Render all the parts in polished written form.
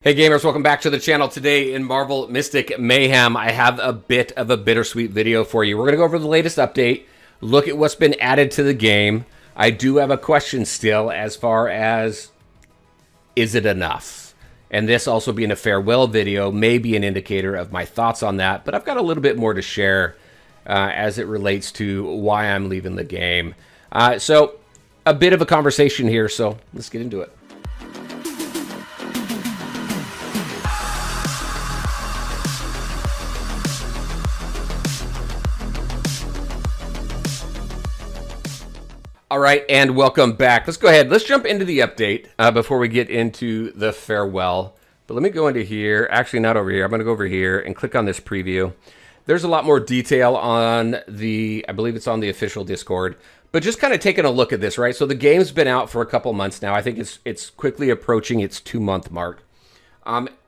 Hey gamers, welcome back to the channel. Today in Marvel Mystic Mayhem, I have a bit of a bittersweet video for you. We're going to go over the latest update, look at what's been added to the game. I do have a question still as far as, is it enough? And this also being a farewell video may be an indicator of my thoughts on that, but I've got a little bit more to share as it relates to why I'm leaving the game. So a bit of a conversation here, so let's get into it. All right, and welcome back. Let's go ahead. Let's jump into the update before we get into the farewell. But let me go into here. Actually, not over here. I'm going to go over here and click on this preview. There's a lot more detail on the, I believe it's on the official Discord. But just kind of taking a look at this, right? So the game's been out for a couple months now. I think it's quickly approaching its 2-month mark.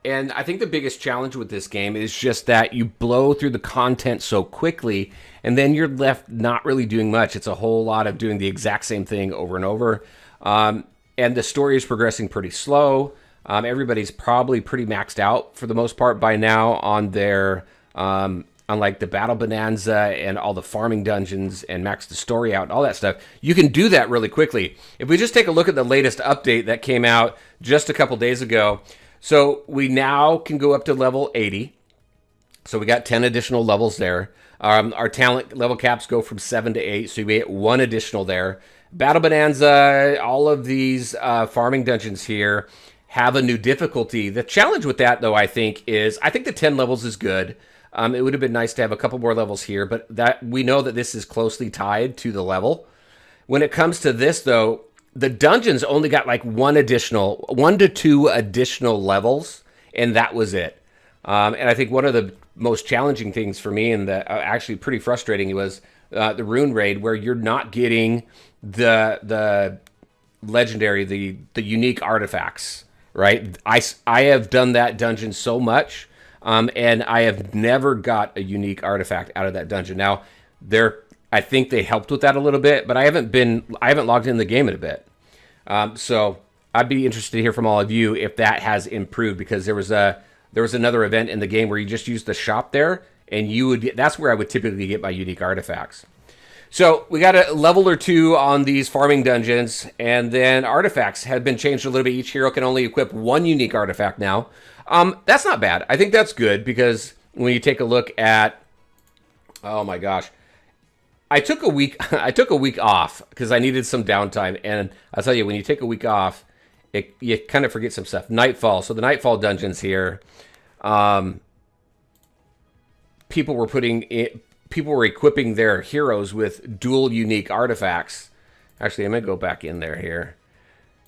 And I think the biggest challenge with this game is just that you blow through the content so quickly, and then you're left not really doing much. It's a whole lot of doing the exact same thing over and over. And the story is progressing pretty slow. Everybody's probably pretty maxed out for the most part by now on their, on like the Battle Bonanza and all the farming dungeons and max the story out and all that stuff. You can do that really quickly. If we just take a look at the latest update that came out just a couple days ago, so we now can go up to level 80. So we got 10 additional levels there. Our talent level caps go from 7 to 8, so you get 1 additional there. Battle Bonanza, all of these farming dungeons here have a new difficulty. The challenge with that, though, I think the 10 levels is good. It would have been nice to have a couple more levels here, but that we know that this is closely tied to the level. When it comes to this, though, the dungeons only got like 1 to 2 additional levels, and that was it. And I think one of the most challenging things for me, and actually pretty frustrating, was the Rune Raid, where you're not getting the legendary, the unique artifacts, right? I have done that dungeon so much, and I have never got a unique artifact out of that dungeon. Now, I think they helped with that a little bit, but I haven't logged in the game in a bit. So I'd be interested to hear from all of you if that has improved, because there was another event in the game where you just used the shop there, and that's where I would typically get my unique artifacts. So we got a level or 2 on these farming dungeons, and then artifacts have been changed a little bit. Each hero can only equip 1 unique artifact now. That's not bad. I think that's good, because when you take a look at, oh my gosh, I took a week off because I needed some downtime, and I'll tell you, when you take a week off, you kind of forget some stuff. Nightfall. So the Nightfall dungeons here, people were equipping their heroes with dual unique artifacts. Actually, I'm gonna go back in there here.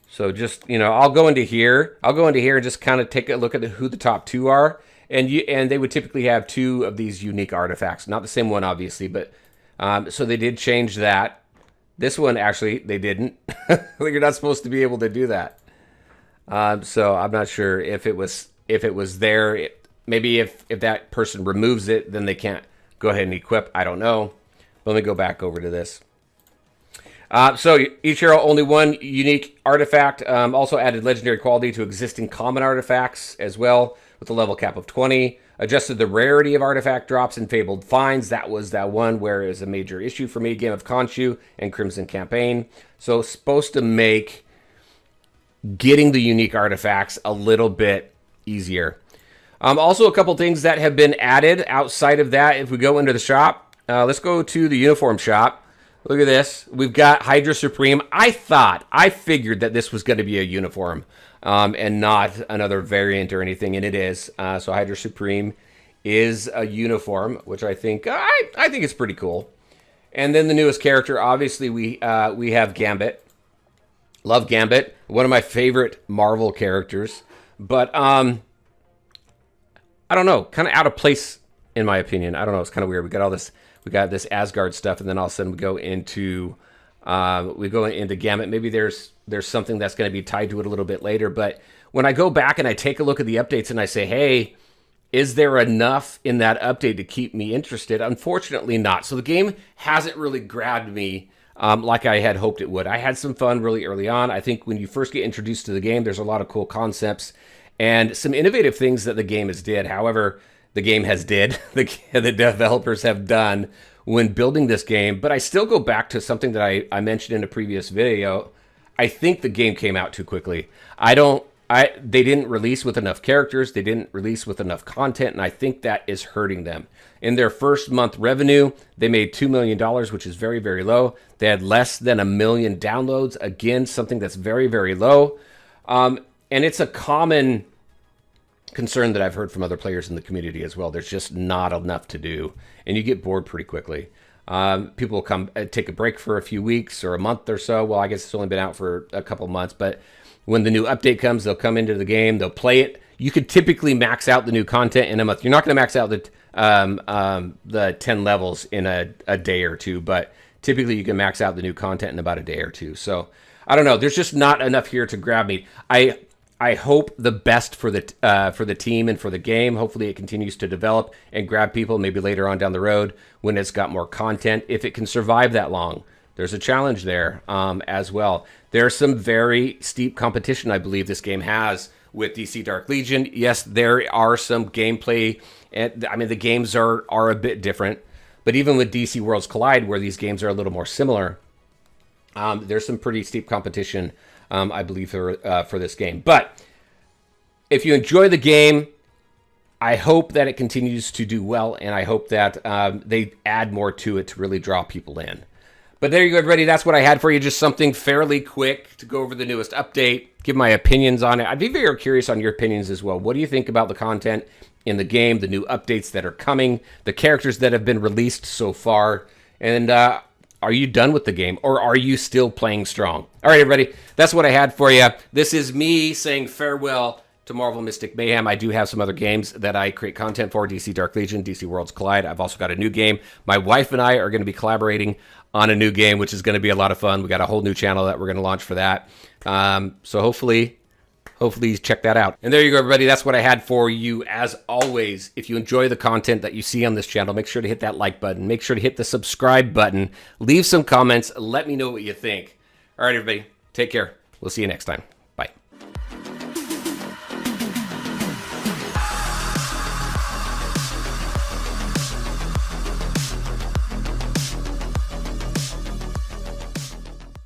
So just, I'll go into here and just kind of take a look at who the top 2 are, and they would typically have 2 of these unique artifacts, not the same one obviously, but so they did change that. This one, actually, they didn't. You're not supposed to be able to do that. So I'm not sure if it was there. Maybe if that person removes it, then they can't go ahead and equip. I don't know. Let me go back over to this. So each hero only 1 unique artifact. Also added legendary quality to existing common artifacts as well, with a level cap of 20. Adjusted the rarity of artifact drops in Fabled Finds. That was that one where it was a major issue for me. Game of Khonshu and Crimson Campaign. So it's supposed to make getting the unique artifacts a little bit easier. Also, a couple things that have been added outside of that. If we go into the shop, let's go to the uniform shop. Look at this. We've got Hydra Supreme. I figured that this was going to be a uniform and not another variant or anything, and it is. So Hydra Supreme is a uniform, which I think it's pretty cool. And then the newest character, obviously, we have Gambit. Love Gambit. One of my favorite Marvel characters. But I don't know, kind of out of place in my opinion. I don't know, it's kind of weird. We got this Asgard stuff, and then all of a sudden we go into Gambit. Maybe there's something that's going to be tied to it a little bit later. But when I go back and I take a look at the updates and I say, hey, is there enough in that update to keep me interested? Unfortunately not. So the game hasn't really grabbed me like I had hoped it would. I had some fun really early on. I think when you first get introduced to the game, there's a lot of cool concepts. and some innovative things that the game has did. However, the game has did, the developers have done when building this game. But I still go back to something that I mentioned in a previous video. I think the game came out too quickly. They didn't release with enough characters. They didn't release with enough content, and I think that is hurting them. In their first month revenue, they made $2 million, which is very, very low. They had less than 1 million downloads. Again, something that's very, very low. And it's a common concern that I've heard from other players in the community as well. There's just not enough to do, and you get bored pretty quickly. People will come take a break for a few weeks or a month or so. Well, I guess it's only been out for a couple months, but when the new update comes, they'll come into the game, they'll play it. You could typically max out the new content in a month. You're not going to max out the 10 levels in a day or two, but typically you can max out the new content in about a day or two. So I don't know. There's just not enough here to grab me. I hope the best for the team and for the game. Hopefully it continues to develop and grab people maybe later on down the road when it's got more content, if it can survive that long. There's a challenge there as well. There's some very steep competition, I believe, this game has with DC Dark Legion. Yes, there are some gameplay, and I mean, the games are a bit different. But even with DC Worlds Collide, where these games are a little more similar, there's some pretty steep competition, I believe, for this game. But if you enjoy the game, I hope that it continues to do well, and I hope that they add more to it to really draw people in. But there you go, everybody. That's what I had for you. Just something fairly quick to go over the newest update, give my opinions on it. I'd be very curious on your opinions as well. What do you think about the content in the game, the new updates that are coming, the characters that have been released so far? And are you done with the game, or are you still playing strong? All right, everybody. That's what I had for you. This is me saying farewell to Marvel Mystic Mayhem. I do have some other games that I create content for, DC Dark Legion, DC Worlds Collide. I've also got a new game. My wife and I are going to be collaborating on a new game, which is going to be a lot of fun. We got a whole new channel that we're going to launch for that. So hopefully you check that out. And there you go, everybody. That's what I had for you. As always, if you enjoy the content that you see on this channel, make sure to hit that like button. Make sure to hit the subscribe button. Leave some comments. Let me know what you think. All right, everybody. Take care. We'll see you next time.